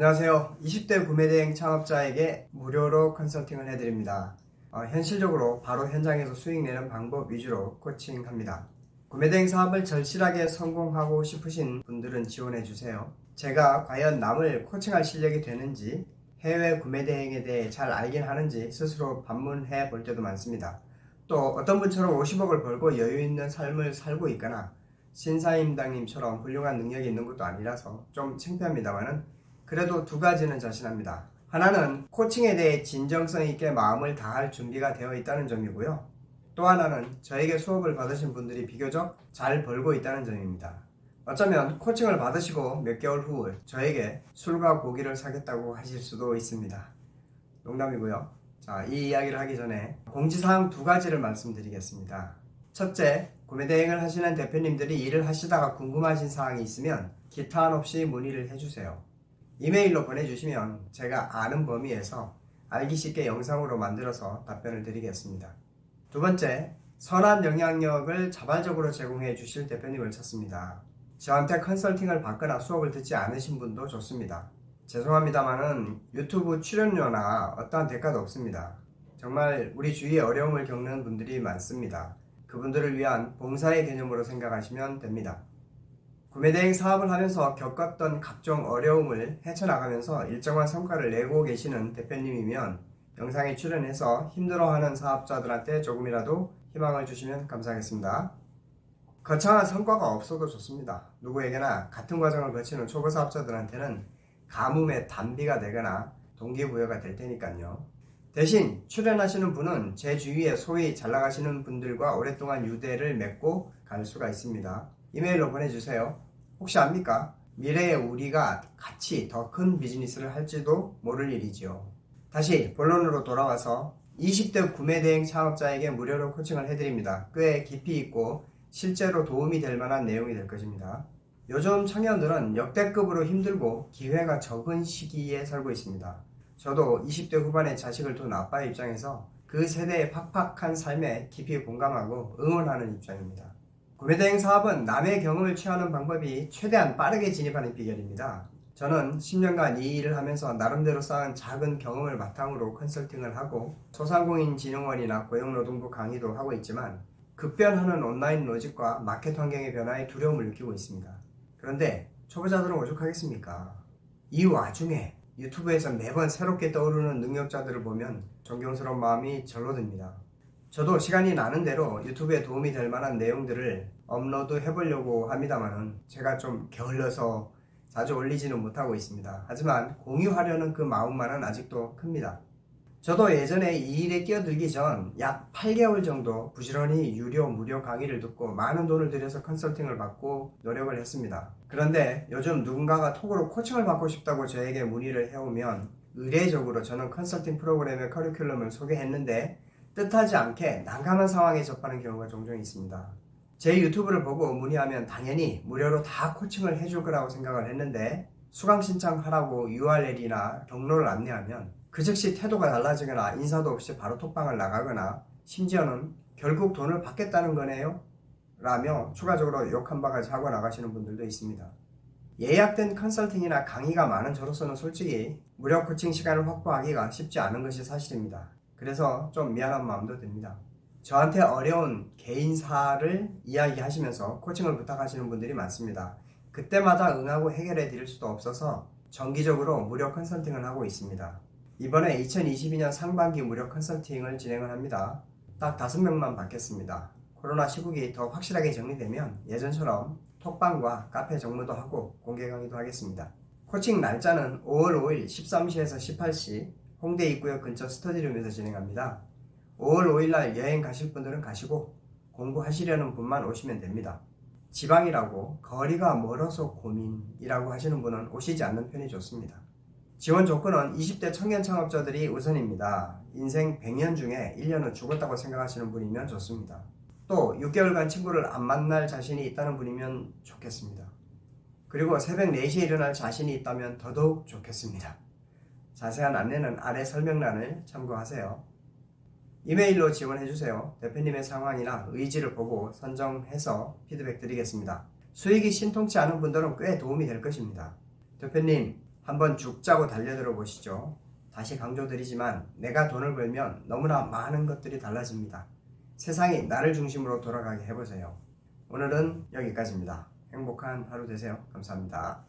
안녕하세요. 20대 구매대행 창업자에게 무료로 컨설팅을 해드립니다. 현실적으로 바로 현장에서 수익 내는 방법 위주로 코칭합니다. 구매대행 사업을 절실하게 성공하고 싶으신 분들은 지원해주세요. 제가 과연 남을 코칭할 실력이 되는지, 해외 구매대행에 대해 잘 알긴 하는지 스스로 반문해 볼 때도 많습니다. 또 어떤 분처럼 50억을 벌고 여유 있는 삶을 살고 있거나 신사임당님처럼 훌륭한 능력이 있는 것도 아니라서 좀 창피합니다만은 그래도 두 가지는 자신합니다. 하나는 코칭에 대해 진정성 있게 마음을 다할 준비가 되어 있다는 점이고요. 또 하나는 저에게 수업을 받으신 분들이 비교적 잘 벌고 있다는 점입니다. 어쩌면 코칭을 받으시고 몇 개월 후 저에게 술과 고기를 사겠다고 하실 수도 있습니다. 농담이고요. 자, 이 이야기를 하기 전에 공지사항 두 가지를 말씀드리겠습니다. 첫째, 구매대행을 하시는 대표님들이 일을 하시다가 궁금하신 사항이 있으면 기타 없이 문의를 해주세요. 이메일로 보내주시면 제가 아는 범위에서 알기 쉽게 영상으로 만들어서 답변을 드리겠습니다. 두 번째, 선한 영향력을 자발적으로 제공해 주실 대표님을 찾습니다. 저한테 컨설팅을 받거나 수업을 듣지 않으신 분도 좋습니다. 죄송합니다만은 유튜브 출연료나 어떠한 대가도 없습니다. 정말 우리 주위에 어려움을 겪는 분들이 많습니다. 그분들을 위한 봉사의 개념으로 생각하시면 됩니다. 구매대행 사업을 하면서 겪었던 각종 어려움을 헤쳐나가면서 일정한 성과를 내고 계시는 대표님이면 영상에 출연해서 힘들어하는 사업자들한테 조금이라도 희망을 주시면 감사하겠습니다. 거창한 성과가 없어도 좋습니다. 누구에게나 같은 과정을 거치는 초보 사업자들한테는 가뭄의 단비가 되거나 동기부여가 될 테니까요. 대신 출연하시는 분은 제 주위에 소위 잘 나가시는 분들과 오랫동안 유대를 맺고 갈 수가 있습니다. 이메일로 보내주세요. 혹시 압니까? 미래에 우리가 같이 더 큰 비즈니스를 할지도 모를 일이지요. 다시 본론으로 돌아와서 20대 구매대행 창업자에게 무료로 코칭을 해드립니다. 꽤 깊이 있고 실제로 도움이 될 만한 내용이 될 것입니다. 요즘 청년들은 역대급으로 힘들고 기회가 적은 시기에 살고 있습니다. 저도 20대 후반에 자식을 둔 아빠의 입장에서 그 세대의 팍팍한 삶에 깊이 공감하고 응원하는 입장입니다. 구매대행 사업은 남의 경험을 취하는 방법이 최대한 빠르게 진입하는 비결입니다. 저는 10년간 이 일을 하면서 나름대로 쌓은 작은 경험을 바탕으로 컨설팅을 하고 소상공인진흥원이나 고용노동부 강의도 하고 있지만 급변하는 온라인 로직과 마켓 환경의 변화에 두려움을 느끼고 있습니다. 그런데 초보자들은 오죽하겠습니까? 이 와중에 유튜브에서 매번 새롭게 떠오르는 능력자들을 보면 존경스러운 마음이 절로 듭니다. 저도 시간이 나는 대로 유튜브에 도움이 될 만한 내용들을 업로드 해보려고 합니다만은 제가 좀 게을러서 자주 올리지는 못하고 있습니다. 하지만 공유하려는 그 마음만은 아직도 큽니다. 저도 예전에 이 일에 끼어들기 전 약 8개월 정도 부지런히 무료 강의를 듣고 많은 돈을 들여서 컨설팅을 받고 노력을 했습니다. 그런데 요즘 누군가가 톡으로 코칭을 받고 싶다고 저에게 문의를 해오면 의례적으로 저는 컨설팅 프로그램의 커리큘럼을 소개했는데 뜻하지 않게 난감한 상황에 접하는 경우가 종종 있습니다. 제 유튜브를 보고 문의하면 당연히 무료로 다 코칭을 해줄 거라고 생각을 했는데 수강 신청하라고 URL이나 경로를 안내하면 그 즉시 태도가 달라지거나 인사도 없이 바로 톡방을 나가거나 심지어는 결국 돈을 받겠다는 거네요? 라며 추가적으로 욕 한 바가지 하고 나가시는 분들도 있습니다. 예약된 컨설팅이나 강의가 많은 저로서는 솔직히 무료 코칭 시간을 확보하기가 쉽지 않은 것이 사실입니다. 그래서 좀 미안한 마음도 듭니다. 저한테 어려운 개인사를 이야기하시면서 코칭을 부탁하시는 분들이 많습니다. 그때마다 응하고 해결해 드릴 수도 없어서 정기적으로 무료 컨설팅을 하고 있습니다. 이번에 2022년 상반기 무료 컨설팅을 진행을 합니다. 딱 5명만 받겠습니다. 코로나 시국이 더 확실하게 정리되면 예전처럼 톡방과 카페 정모도 하고 공개 강의도 하겠습니다. 코칭 날짜는 5월 5일 13시에서 18시 홍대 입구역 근처 스터디룸에서 진행합니다. 5월 5일날 여행 가실 분들은 가시고 공부하시려는 분만 오시면 됩니다. 지방이라고 거리가 멀어서 고민이라고 하시는 분은 오시지 않는 편이 좋습니다. 지원 조건은 20대 청년 창업자들이 우선입니다. 인생 100년 중에 1년은 죽었다고 생각하시는 분이면 좋습니다. 또 6개월간 친구를 안 만날 자신이 있다는 분이면 좋겠습니다. 그리고 새벽 4시에 일어날 자신이 있다면 더더욱 좋겠습니다. 자세한 안내는 아래 설명란을 참고하세요. 이메일로 지원해주세요. 대표님의 상황이나 의지를 보고 선정해서 피드백 드리겠습니다. 수익이 신통치 않은 분들은 꽤 도움이 될 것입니다. 대표님, 한번 죽자고 달려들어 보시죠. 다시 강조드리지만 내가 돈을 벌면 너무나 많은 것들이 달라집니다. 세상이 나를 중심으로 돌아가게 해보세요. 오늘은 여기까지입니다. 행복한 하루 되세요. 감사합니다.